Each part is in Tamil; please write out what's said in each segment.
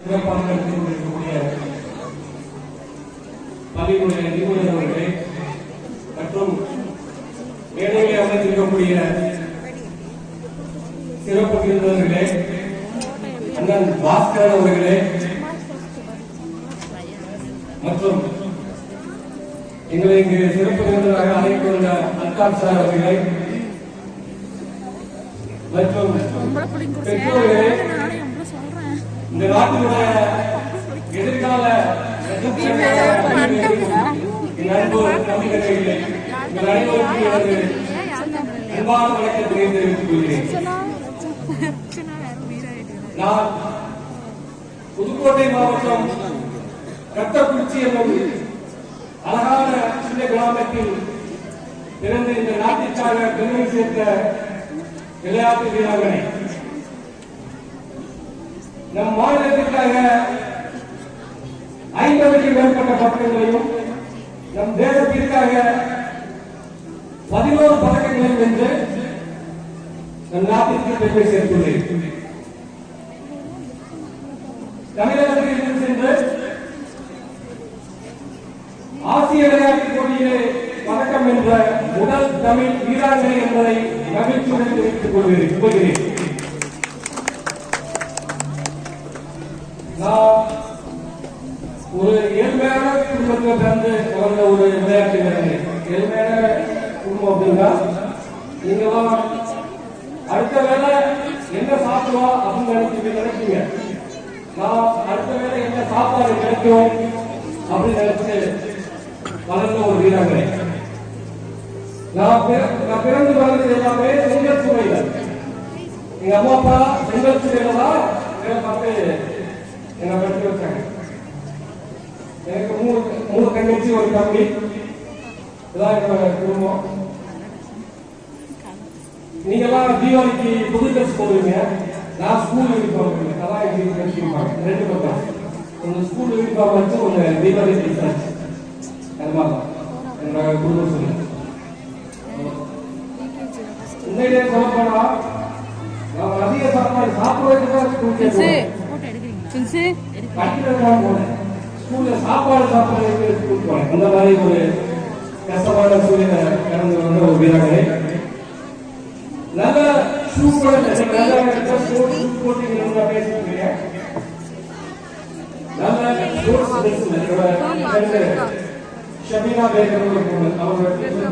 சிறப்பாக நடத்தி கொண்டிருக்கக்கூடிய பள்ளியினுடைய நிபுணர் அவர்களே மற்றும் மேடையிலே அமைந்திருக்கக்கூடிய சிறப்பு விருந்தினர்களே, அண்ணன் பாஸ்கரன் அவர்களே மற்றும் எங்களை இங்கு சிறப்பு விருந்தினராக அழைத்து வந்த அல்காப் சார் அவர்களே மற்றும் பெற்றோர்களே, இந்த நாட்டினுடைய எதிர்கால அன்பான வணக்கத்தை தெரிவித்துக் கொள்கிறேன். நான் புதுக்கோட்டை மாவட்டம் கட்டக்குறிச்சி என்னும் அழகான சின்ன கிராமத்தில் பிறந்த இந்த நாட்டிற்காக பெருமை சேர்த்த விளையாட்டு வீராங்கனை, நம் மாநிலத்திற்காக 50க்கும் மேற்பட்ட பதக்கங்களையும் நம் தேசத்திற்காக 11 பதக்கங்களையும் வென்று நம் நாட்டிற்கு பெருமை சேர்த்துள்ளேன். தமிழகத்தில் சென்று ஆசிய விளையாட்டுப் போட்டியிலே பதக்கம் என்ற முதல் தமிழ் வீராங்கனை என்பதை மகிழ்ச்சியுடன் தெரிவித்துக் கொள்கிறேன். நான் ஒரு ஏழ்மையான குடும்பத்தில் பிறந்து வளர்ந்த ஒரு விளையாட்டு வீரர்கள். ஏழ்மையான குடும்பம் அப்படின்னா நீங்களாம் அடுத்த வேலை என்ன சாப்பிடுவா அப்படின்னு நினைப்பீங்க. நான் அடுத்த வேலை என்ன சாப்பாடு கிடைக்கும் அப்படின்னு நினைச்சு வளர்ந்த ஒரு வீராங்கனை. நான் பிறந்து வளர்ந்தது எல்லாமே செங்கல் சூழல. எங்க அம்மா அப்பா செங்கல் சூழல தான் வேலை பார்த்து என்னை படிக்க வச்சாங்க. எனக்கு மூணு தங்கச்சி ஒரு தம்பி. இதான் என்னோட குடும்பம். நீங்கெல்லாம் தீபாவளிக்கு புது ட்ரெஸ் போடுவீங்க, நான் ஸ்கூல் யூனிஃபார்ம். அதான் எங்களுக்கு கிடைச்சிருப்பாங்க 2 பக்கம். ஒன்று ஸ்கூல் யூனிஃபார்ம் வச்சு ஒன்று தீபாவளி ட்ரெஸ் ஆச்சு. அது மாதிரி என்னோட குடும்பம் சொல்லுங்க. உண்மையிலே சொல்ல போனா நான் அதிக சாப்பாடு சாப்பிடுறதுக்கு தான் ஸ்கூல்ல சாப்பாடு சாப்பிடுறதுக்கு ஸ்கூல் போனேன். அந்த மாதிரி ஒரு கஷ்டமான சூழ்நிலை கடந்து வந்த ஒரு வீராங்கனை. நல்ல ஷூ போட்டு பேசிருக்கீங்க. நல்ல ஷபீனா பேக்கர் அவங்க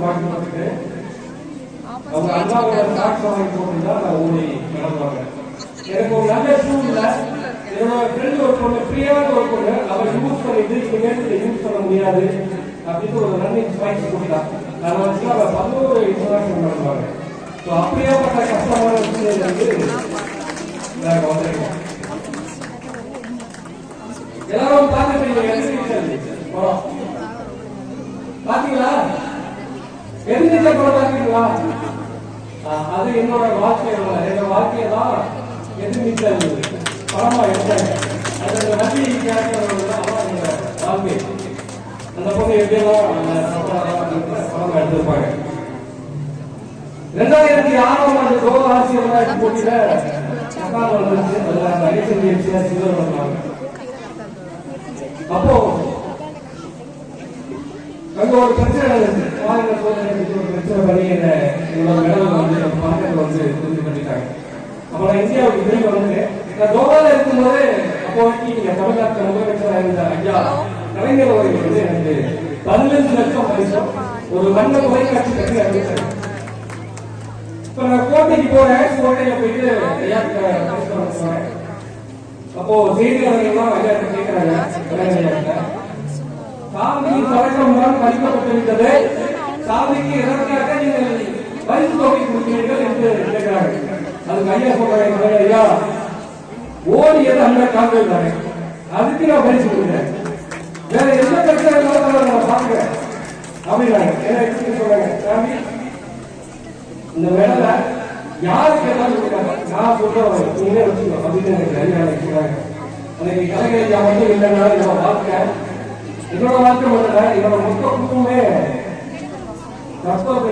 பார்த்துட்டு அவங்க அண்ணாவோட சாக்ஸ் வாங்கி போட்டுதான் நான் ஓடி நடந்தாங்க. எனக்கு ஒரு நல்ல ஷூ இல்லை. என்னோட ஃப்ரெண்ட் ஒரு பொண்ணு, ஃப்ரீயான ஒரு பொண்ணு, அவள் யூஸ் பண்ணிட்டு இனிமேல் யூஸ் பண்ண முடியாது அப்படின்னு ஒரு ரன்னிங் ஸ்பைக்ஸ் கொடுத்தான். அதை வச்சு அவள் 11 இன்டர்நேஷனல் நடந்தாங்க. ஸோ அப்படியேப்பட்ட கஷ்டமான விஷயம் நாங்கள் வந்திருக்கோம். எல்லாரும் பார்த்துட்டீங்க படம் பாத்தீங்களா? எந்த படம் பாத்தீங்களா? அது என்னோட வாழ்க்கையோட எங்க வாழ்க்கையை தான் எதிர்நீச்சல் படமா எடுத்தாங்க. அது நம்பி கேரக்டர் வாழ்க்கை அந்த பொண்ணு எப்படியெல்லாம் படமா எடுத்திருப்பாங்க. 2006ஆம் ஆண்டு கோவா ஆசிய விளையாட்டு போட்டியில அப்போ அங்க ஒரு பிரச்சனை நடந்துச்சு. பிரச்சனை பண்ணி என்னோட மெடல் வந்து பதக்கத்தை வந்து உறுதி பண்ணிட்டாங்க. அப்ப நான் இந்தியாவுக்கு திரும்பி வந்து நான் கோவால இருக்கும்போது அப்போதைக்கு நீங்க தமிழ்நாட்டில் முதலமைச்சராக இருந்த ஐயா கலைஞர் அவர்கள் வந்து எனக்கு 15 லட்சம் பரிசும் ஒரு வண்ண தொலைக்காட்சி கட்டி அறிவிச்சாங்க. இப்ப நான் கோட்டைக்கு போறேன். கோட்டையில போயிட்டு போறேன். அப்போ செய்தியாளர்கள்லாம் ஐயாட்ட கேட்கிறாங்க, சாமிக்கு பழக்கம் தான் மதிக்கப்பட்டிருக்கிறது, சாமிக்கு எதற்காக நீங்கள் பரிசு தொகை கொடுக்கிறீர்கள் என்று கேட்கிறாங்க. அதுக்கு ஐயா சொல்றாங்க, ஐயா ஓடியது அந்த காவல் தானே, அதுக்கு நான் பரிசு கொடுக்குறேன், வேற எந்த பிரச்சனை இருந்தாலும் நான் பாக்குறேன் அப்படின்னாங்க. சொல்றாங்க, சாமி இந்த வேலை யாருக்கு எல்லாம் கொடுக்காங்க, நான் சொல்றேன் நீங்களே வச்சுக்கோ அப்படின்னு எனக்கு அறிவாளி சொல்றாங்க. அன்னைக்கு கலைஞர் மட்டும் இல்லைன்னா என்னோட வாழ்க்கை மட்டும் இல்ல, என்னோட மொத்த குடும்பமே தற்போது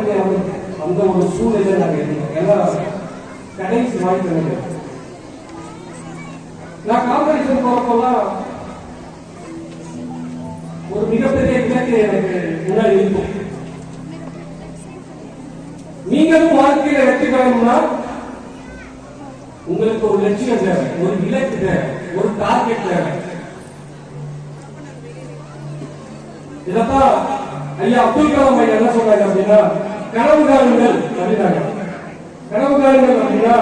அந்த ஒரு சூழ்நிலை நாங்கள் இருக்கோம். எல்லாம் கடைசி வாய்ப்பு. நான் காம்படிஷன் போறப்பெல்லாம் ஒரு மிகப்பெரிய இலக்கு எனக்கு முன்னாடி இருக்கும். நீங்களும் வாழ்க்கையில வெற்றி பெறணும்னா உங்களுக்கு ஒரு லட்சியம் தேவை, ஒரு இலக்கு தேவை, ஒரு டார்கெட் தேவை. இதத்தான் ஐயா அப்துல் கலாம் ஐயா என்ன சொன்னாங்க அப்படின்னா, கனவு காணுங்கள் அப்படின்னாங்க. கனவு காணுங்கள் அப்படின்னா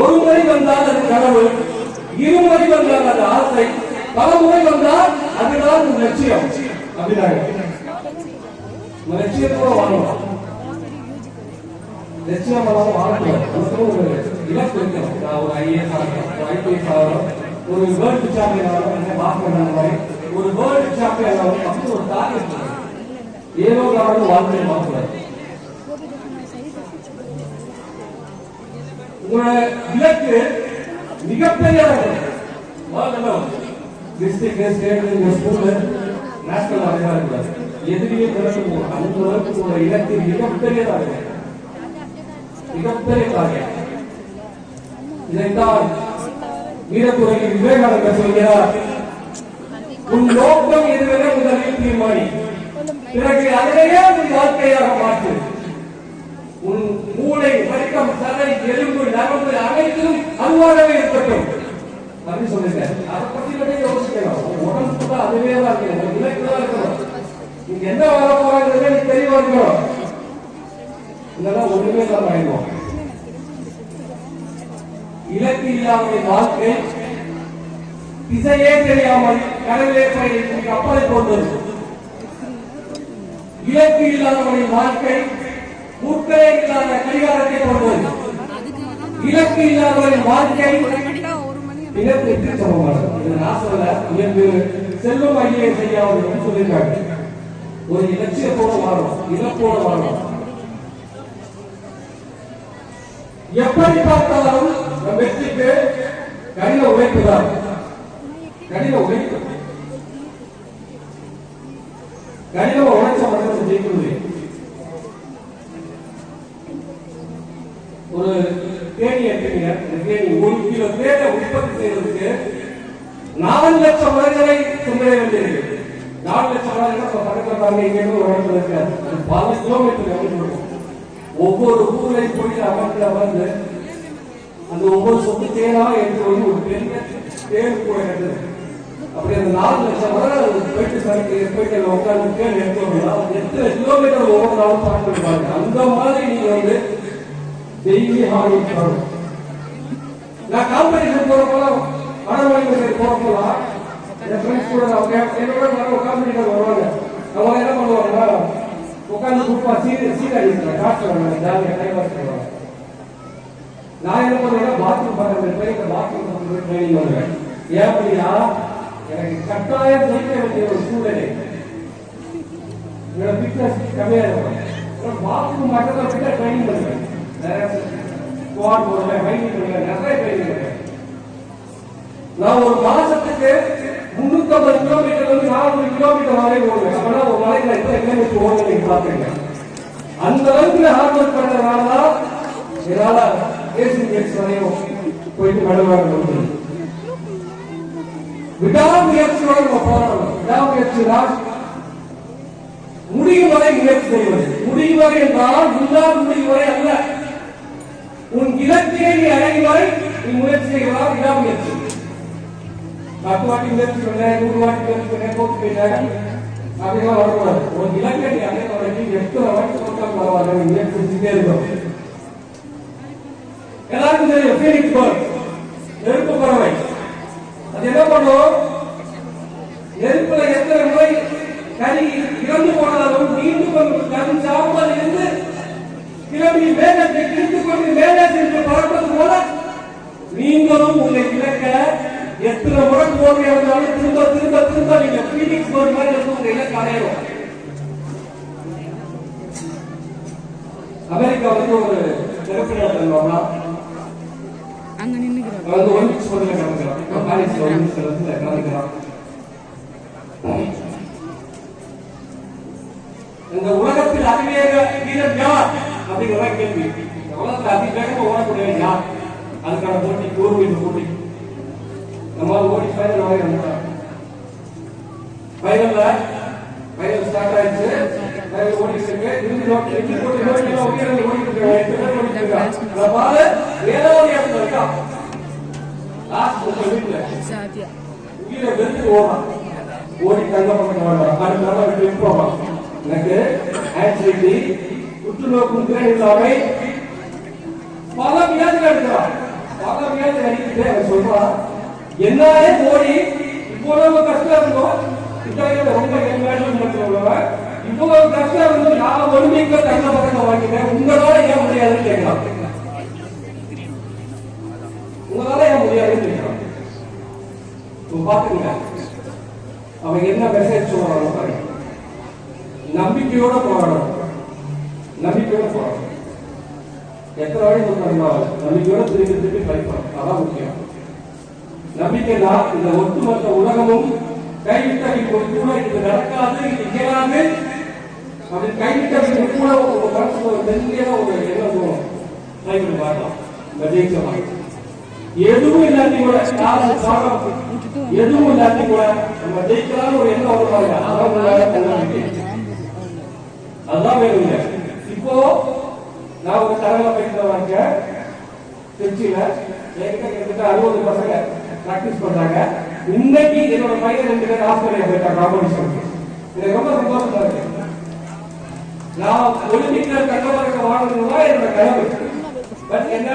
ஒரு முறை வந்தால் அது கனவு, இருமுறை வந்தால் அது ஆசை, பல முறை வந்தால் அதுதான் லட்சியம் அப்படின்னாங்க. லட்சியத்தோட வாழணும், லட்சியம் வாழக்கூடாது. இலக்கு இருக்கணும். நான் ஒரு ஐஏஎஸ் ஆகணும், ஒரு ஐபிஎஸ் ஆகணும், ஒரு வேர்ல்டு சாம்பியன் ஆகணும், மாதிரி ஒரு வேர்ல்டு சாம்பியன் ஆகணும் அப்படின்னு ஒரு டார்கெட். ஏதோ காரணம் வாழ்க்கையை வாழக்கூடாது. உங்களோட இலக்கு மிகப்பெரிய டிஸ்ட்ரிக்ட், ஸ்டேட், ஸ்கூல், நேஷனல் அதிகாரம் இருக்காது. எதிரியே பிறகு அந்த அளவுக்கு உங்களோட இலக்கு மிகப்பெரியதாக இருக்கு, மிகப்பெரிய டார்கெட். இதைத்தான் வீரத்துறையில் விவேகானந்தர் சொல்கிறார், உன் நோக்கம் எதுவென முதலில் தீர்மானி, பிறகு அதிலேயே உன் வாழ்க்கையாக மாற்று. உன் மூளை, வர்க்கம், சதை, எலும்பு, நரம்பு அனைத்தும் அதுவாகவே இருக்கட்டும் அப்படின்னு சொல்லிருக்காரு. அதை பத்தி மட்டும் யோசிக்கணும். உடம்பு தான் அதுவே தான் இருக்கணும், இலக்கு தான் இருக்கணும். நீங்க என்ன வர போறாங்கிறத நீங்க தெளிவா இருக்கணும். இதெல்லாம் ஒண்ணுமே தான் ஆயிடுவோம். இலக்கு இல்லாமல் வாழ்க்கை திசையே தெரியாமல் கடலே கப்பலை போன்றது. இலக்கு இல்லாதவனின் வாழ்க்கை முட்களே இல்லாத கடிகாரத்தை போன்றது. இலக்கு இல்லாதவனின் வாழ்க்கை இலக்கிற்கு சமமானது. இது நான் சொல்ல, இயல்பு செல்வம் ஐயே செய்யாமல் சொல்லியிருக்காங்க. ஒரு இலட்சியத்தோட வாழணும், இலக்கோட வாழணும். எப்படி பார்த்தாலும் வெற்றிக்கு கடின உழைப்பு தான், கடின உழைப்பு. கடினமா உழைச்ச மட்டும் ஜெயிக்க முடியும். ஒரு தேனி எடுத்தீங்க, தேனி 1 கிலோ தேனை உற்பத்தி செய்வதற்கு 4 லட்சம் மனிதரை சென்றடைய வேண்டியிருக்கு. 4 லட்சம் மனிதர்கள் பக்கத்தில் பாருங்க, இங்கே ஒரு இடத்துல இருக்காது, பல கிலோமீட்டர் அமைச்சிருக்கும். ஒவ்வொரு ஊரையும் போய் அமர்ந்து அந்த ஒவ்வொரு சொத்து தேனா எடுத்து வந்து ஒரு பெரிய தேர் கூட கட்டுது. அப்படி அந்த 4 லட்சம் வரை போயிட்டு உட்கார்ந்து தேர் எடுத்து வரலாம். எத்தனை கிலோமீட்டர் ஒவ்வொரு நாளும் பார்த்து பாருங்க. அந்த மாதிரி நீங்க வந்து டெய்லி ஹார்ட் ஒர்க். நான் காம்படிஷன் போறப்போலாம், வடமொழி போறப்போலாம் என் ஃப்ரெண்ட்ஸ் கூட என்னோட காம்படிஷன் வருவாங்க. அவங்க என்ன பண்ணுவாங்கன்னா உட்கார்ந்து குப்பா சீட் அடிக்கிறாங்க, காட்டுறாங்க, ஜாலியாக டைம் பாஸ் பண்ணுவாங்க. நான் என்ன பண்ணுவேன்னா பாத்ரூம் பக்கத்தில் பாத்ரூம் ட்ரைனிங் பண்ணுவேன். ஏன் அப்படின்னா எனக்கு கட்டாயம் ஜெயிக்க வேண்டிய ஒரு சூழ்நிலை, என்னோட ஃபிட்னஸ் கம்மியா இருக்கும். பாத்ரூம் பக்கத்தில் போய் ட்ரைனிங் பண்ணுவேன். நிறைய ஸ்குவாட் போடுவேன், ஹைட்டிங் பண்ணுவேன், நிறைய ட்ரைனிங் பண்ணுவேன். நான் ஒரு மாசத்துக்கு 350 கிலோமீட்டர் வந்து 400 கிலோமீட்டர் வரை ஓடுவேன். அப்படின்னா ஒரு மலையில எத்தனை கிலோமீட்டர் ஓடுவேன் நீங்க பாத்துருக்கேன். அந்த அளவுக்கு ஹார்ட் ஒர்க் பண்றதுனாலதான் என்னால ஏசியன் கேம்ஸ் வரையும் போயிட்டு நடுவாங்க. விடாமுயற்சியோட நம்ம போராடணும். விடாமுயற்சி தான் முடியும் வரை முயற்சி செய்வது. முடியும் வரை என்றால் இல்லாத முடியும் வரை அல்ல. உன் இலக்கியை நீ அடையும் வரை நீ முயற்சி செய்வதால் விடாமுயற்சி. 10 வாட்டி முயற்சி பண்ண, 100 வாட்டி முயற்சி பண்ண, போட்டு போயிட்டாங்க அப்படின்னா வரக்கூடாது. ஒரு இலக்கை நீ அடைந்த வரைக்கும் எத்தனை வாட்டி போட்டாலும் பரவாயில்ல, நீ முயற்சி செஞ்சுட்டே இருக்கும். எல்லாருக்கும் தெரியும் ஃபீனிக்ஸ் பேர்ட், நெருப்பு பறவை. அது என்ன பண்ணும்? நெருப்புல எத்தனை முறை கறி இறந்து போனாலும் மீண்டும் கண் சாம்பல் இருந்து கிளம்பி மேலே கிழித்து கொண்டு மேலே சென்று பறப்பது போல நீங்களும் உங்களை இலக்க எத்தனை முறை தோல்வி இருந்தாலும் திரும்ப திரும்ப திரும்ப நீங்க ஃபீனிக்ஸ் பேர்ட் மாதிரி இருந்து உங்க இலக்கு அடையணும். அமெரிக்கா வந்து ஒரு திரைப்படம் அங்க நின்னுக்கிறாங்க, வந்து ஒலிம்பிக்ஸ் போட்டியில கலந்துக்கிறான். இப்போ பாரிஸ்ல ஒலிம்பிக்ஸ்ல வந்து கலந்துக்கிறான். இந்த உலகத்தில் அதிவேக வீரர் யார் அப்படிங்கிற கேள்வி. உலகத்தில் அதிவேகமா ஓடக்கூடிய யார்? அதுக்கான போட்டி கோர்வீட்டு போட்டி நம்மளால ஓடி ஃபைனல் வரை வந்துட்டாங்க. ஃபைனல் ஸ்டார்ட் ஆயிடுச்சு. ஃபைனல் ஓடிட்டு இருக்கு. இறுதி போட்டி ஓடிட்டு இருக்காங்க. பாரு ஏதோ ஒரு இடத்துல இருக்கா லாஸ்ட் வீட்டுல உயிரை வெறுத்து ஓடுறான். ஓடி தங்க பக்கம் வர்றான். அடுத்த விட்டு போவான். எனக்கு ஆன்சைட்டி உற்றுநோக்கும் திறன் இல்லாமை பல வியாதிகள் இருக்கிறான். பல வியாதிகள் அடிக்கிட்டு அவன் சொல்றான், என்னாலே ஓடி இவ்வளவு கஷ்டம் இருந்தோம். ரொம்ப இவ்வளவு கஷ்டம் இருந்தோம். நான் ஒலிம்பிக்ல தங்க பக்கத்தை வாங்கிட்டேன், உங்களால ஏன் முடியாதுன்னு கேட்கலாம். உங்களால ஏன் முடியாதுன்னு கேட்கலாம். பாத்துங்க அவன் என்ன மெசேஜ் சொல்றான் பாருங்க. நம்பிக்கையோட போராடணும். நம்பிக்கையோட போராடணும். எத்தனை வாடி சொல்றாங்க, நம்பிக்கையோட திருப்பி படிக்கணும். அதான் முக்கியம். நம்பிக்கை தான் இந்த ஒட்டுமொத்த உலகமும் கைவிட்ட கூட இது நடக்காது, இது இயலாது அப்படின்னு கைவிட்ட கூட ஒரு மனசுல ஒரு தெளிவான ஒரு எண்ணம் தோணும். கைவிட்டு பார்க்கலாம். ஜெயிக்கலாம். எதுவும் இல்லாட்டி கூட எதுவும் இல்லாட்டி கூட நம்ம ஜெயிக்கலாம் ஒரு எண்ணம் வருவாங்க. அதுதான் வேணுங்க. இப்போ நான் ஒரு தரல போயிட்டு திருச்சியில கிட்டத்தட்ட 60 பசங்க பிராக்டிஸ் பண்றாங்க. இன்னைக்கு என்னோட பையன் 2 பேர் ஆஸ்திரேலியா போயிட்டாங்க காம்படிஷன். எனக்கு ரொம்ப சந்தோஷமா இருக்கு. நான் ஒலிம்பிக்ல தங்கப்பதக்கம் வாங்கணும்னா என்னோட கனவு. பட் என்ன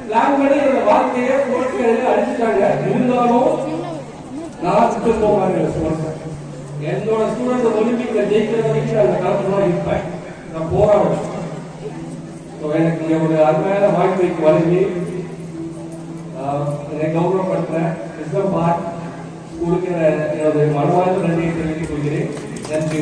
பிளான் பண்ணி என்னோட வாழ்க்கையை போட்டிகளை அடிச்சுட்டாங்க. இருந்தாலும் நான் சுட்டு போவாங்க. என்னோட ஸ்டூடெண்ட் ஒலிம்பிக்ல ஜெயிக்கிற வரைக்கும் அந்த காலத்துல இருப்பேன். நான் போராடுவேன். எனக்கு ஒரு அருமையான வாழ்க்கைக்கு வழங்கி என்னை கௌரவப்படுத்துறேன். கொடுக்கிற எனது மனவாழ்வு நன்றியை தெரிவித்துக் கொள்கிறேன். நன்றி.